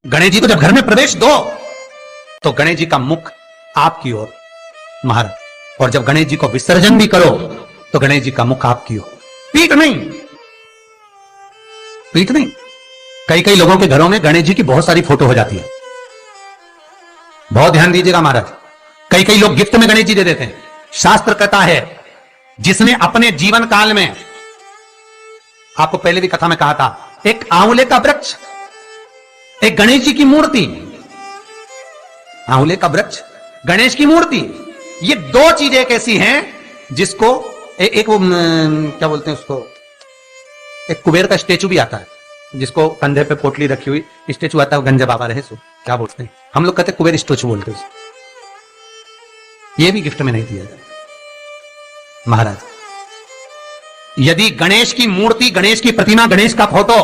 गणेश जी को जब घर में प्रवेश दो तो गणेश जी का मुख आपकी ओर महाराज, और जब गणेश जी को विसर्जन भी करो तो गणेश जी का मुख आपकी ओर, पीठ नहीं, पीठ नहीं। कई कई लोगों के घरों में गणेश जी की बहुत सारी फोटो हो जाती है, बहुत ध्यान दीजिएगा महाराज। कई कई लोग गिफ्ट में गणेश जी दे देते हैं। शास्त्र कहता है जिसने अपने जीवन काल में, आपको पहले भी कथा में कहा था, एक आंवले का वृक्ष, एक गणेश जी की मूर्ति, आंवले का वृक्ष, गणेश की मूर्ति, ये दो चीजें एक ऐसी हैं जिसको एक वो क्या बोलते हैं उसको, एक कुबेर का स्टेचू भी आता है जिसको कंधे पे पोटली रखी हुई स्टेचू आता है, गंजा बाबा रहे सो क्या बोलते हैं, हम लोग कहते हैं कुबेर स्टेचू बोलते हैं। ये भी गिफ्ट में नहीं दिया जाता महाराज। यदि गणेश की मूर्ति, गणेश की प्रतिमा, गणेश का फोटो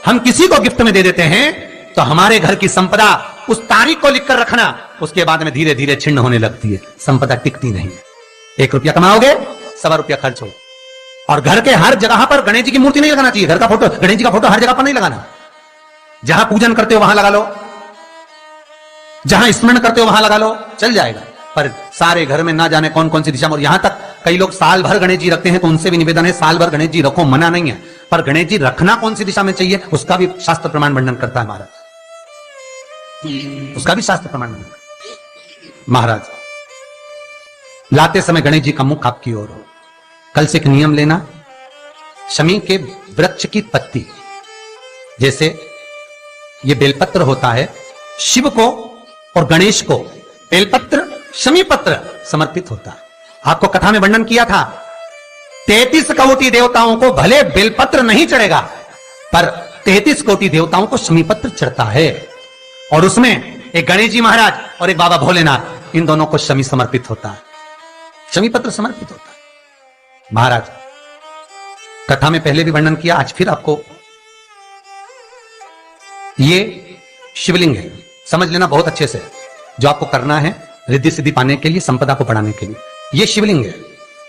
हम किसी को गिफ्ट में दे देते हैं तो हमारे घर की संपदा, उस तारीख को लिखकर रखना, उसके बाद में धीरे धीरे छिन्न होने लगती है, संपदा टिकती नहीं। 1 रुपया कमाओगे, 1.25 रुपया खर्च हो। और घर के हर जगह पर गणेश जी की मूर्ति नहीं लगाना चाहिए, घर का फोटो, गणेश जी का फोटो हर जगह पर नहीं लगाना। जहां पूजन करते हो वहां लगा लो, जहां स्मरण करते हो वहां लगा लो, चल जाएगा। पर सारे घर में ना जाने कौन कौन सी दिशा में, और यहां तक कई लोग साल भर गणेश जी रखते हैं तो उनसे भी निवेदन है साल भर गणेश जी रखो, मना नहीं है, पर गणेश जी रखना कौन सी दिशा में चाहिए उसका भी शास्त्र प्रमाण वर्णन करता है महाराज, उसका भी शास्त्र प्रमाण वर्णन। महाराज लाते समय गणेश जी का मुख आपकी ओर हो। कल से एक नियम लेना, शमी के वृक्ष की पत्ती, जैसे ये बेलपत्र होता है, शिव को और गणेश को बेलपत्र, शमी पत्र समर्पित होता है। आपको कथा में वर्णन किया था 33 कोटि देवताओं को भले बेलपत्र नहीं चढ़ेगा पर 33 कोटि देवताओं को शमी पत्र चढ़ता है, और उसमें एक गणेश जी महाराज और एक बाबा भोलेनाथ, इन दोनों को शमी समर्पित होता है, शमी पत्र समर्पित होता है। महाराज कथा में पहले भी वर्णन किया, आज फिर आपको, ये शिवलिंग है, समझ लेना बहुत अच्छे से, जो आपको करना है रिद्धि सिद्धि पाने के लिए, संपदा को बढ़ाने के लिए। ये शिवलिंग है,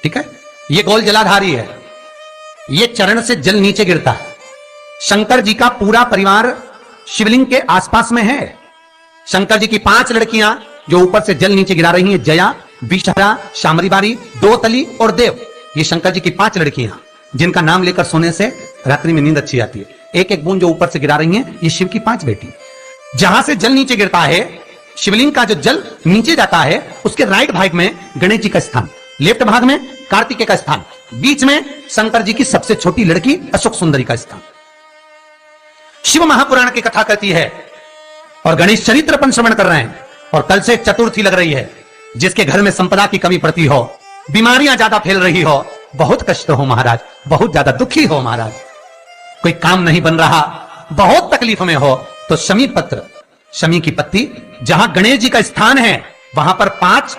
ठीक है, ये गोल जलाधारी है, ये चरण से जल नीचे गिरता है। शंकर जी का पूरा परिवार शिवलिंग के आसपास में है। शंकर जी की 5 लड़कियां जो ऊपर से जल नीचे गिरा रही हैं, जया, विषहरा, शामरीबारी, दोतली और देव, ये शंकर जी की 5 लड़कियां जिनका नाम लेकर सोने से रात्रि में नींद अच्छी आती है। एक एक बूंद जो ऊपर से गिरा रही हैं, ये शिव की 5 बेटी। जहां से जल नीचे गिरता है, शिवलिंग का जो जल नीचे जाता है, उसके राइट भाग में गणेश जी का स्थान, लेफ्ट भाग में कार्तिकेय का स्थान, बीच में शंकर जी की सबसे छोटी लड़की अशोक सुंदरी का स्थान। शिव महापुराण की कथा कहती है और गणेश चरित्र अपन श्रवण कर रहे हैं, और कल से चतुर्थी लग रही है। जिसके घर में संपदा की कमी पड़ती हो, बीमारियां ज्यादा फैल रही हो, बहुत कष्ट हो महाराज, बहुत ज्यादा दुखी हो महाराज, कोई काम नहीं बन रहा, बहुत तकलीफ में हो, तो शमी पत्र, शमी की पत्ती, जहां गणेश जी का स्थान है वहां पर 5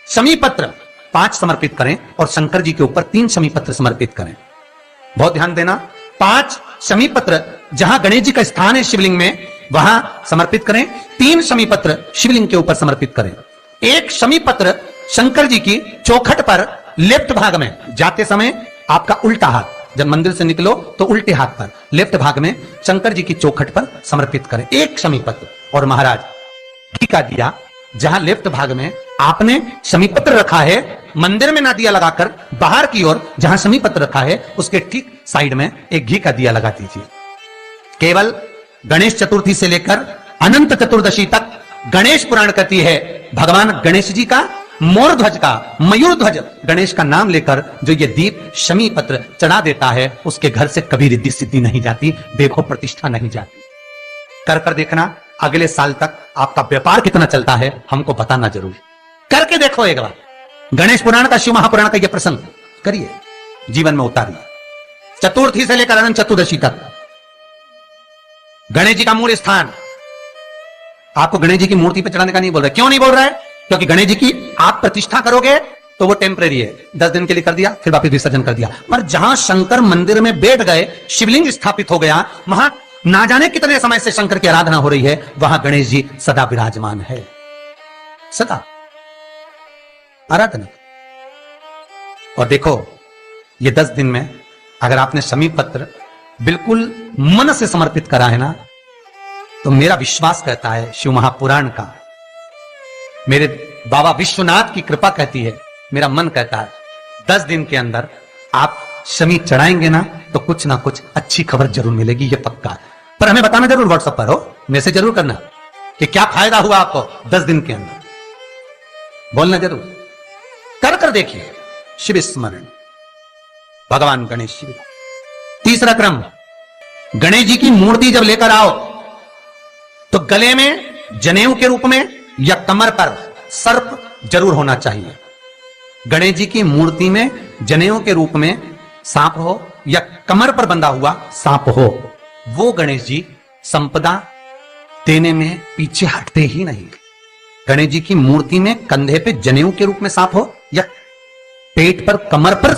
शमी पत्र 5 समर्पित करें, और शंकर जी के ऊपर 3 शमी पत्र समर्पित करें। बहुत ध्यान देना, 5 शमी पत्र जहां गणेश जी का स्थान है शिवलिंग में वहां समर्पित करें, 3 शमी पत्र शिवलिंग के ऊपर समर्पित करें। 1 शमी पत्र शंकर जी की चौखट पर लेफ्ट भाग में, जाते समय आपका उल्टा हाथ, जब मंदिर से निकलो तो उल्टे हाथ पर लेफ्ट भाग में शंकर जी की चौखट पर समर्पित करें 1 शमी पत्र। और महाराज घी का दिया जहां लेफ्ट भाग में आपने शमी पत्र रखा है, मंदिर में ना दिया लगाकर बाहर की ओर जहां शमी पत्र रखा है उसके ठीक साइड में एक घी का दिया लगा दीजिए। केवल गणेश चतुर्थी से लेकर अनंत चतुर्दशी तक गणेश पुराण कहती है भगवान गणेश जी का, मोर ध्वज का, मयूर ध्वज गणेश का नाम लेकर जो ये दीप शमी पत्र चढ़ा देता है, उसके घर से कभी रिद्धि सिद्धि नहीं जाती, वैभव प्रतिष्ठा नहीं जाती। कर देखना, अगले साल तक आपका व्यापार कितना चलता है हमको बताना जरूर, करके देखो एक बार। गणेश पुराण का, शिव महापुराण का यह प्रसंग करिए, जीवन में उतारिए। चतुर्थी से लेकर अनंत चतुर्दशी तक गणेश जी का मूल स्थान, आपको गणेश जी की मूर्ति पे चढ़ाने का नहीं बोल रहा। क्यों नहीं बोल रहा है? क्योंकि गणेश जी की आप प्रतिष्ठा करोगे तो वो टेम्परेरी है, 10 दिन के लिए कर दिया फिर वापस विसर्जन कर दिया। पर जहां शंकर मंदिर में बैठ गए, शिवलिंग स्थापित हो गया, वहां ना जाने कितने समय से शंकर की आराधना हो रही है, वहां गणेश जी सदा विराजमान है, सदा आराधना। और देखो ये 10 दिन में अगर आपने शमी पत्र बिल्कुल मन से समर्पित करा है ना, तो मेरा विश्वास कहता है, शिव महापुराण का, मेरे बाबा विश्वनाथ की कृपा कहती है, मेरा मन कहता है 10 दिन के अंदर आप शमी चढ़ाएंगे ना तो कुछ ना कुछ अच्छी खबर जरूर मिलेगी, ये पक्का है। पर हमें बताना जरूर, व्हाट्सएप पर हो, मैसेज जरूर करना कि क्या फायदा हुआ आपको 10 दिन के अंदर, बोलना जरूर, कर कर देखिए। शिव स्मरण, भगवान गणेश शिव। तीसरा क्रम, गणेश जी की मूर्ति जब लेकर आओ तो गले में जनेऊ के रूप में या कमर पर सर्प जरूर होना चाहिए। गणेश जी की मूर्ति में जनेऊ के रूप में सांप हो या कमर पर बंधा हुआ सांप हो, वो गणेश जी संपदा देने में पीछे हटते ही नहीं। गणेश जी की मूर्ति में कंधे पे जनेऊ के रूप में सांप हो या पेट पर, कमर पर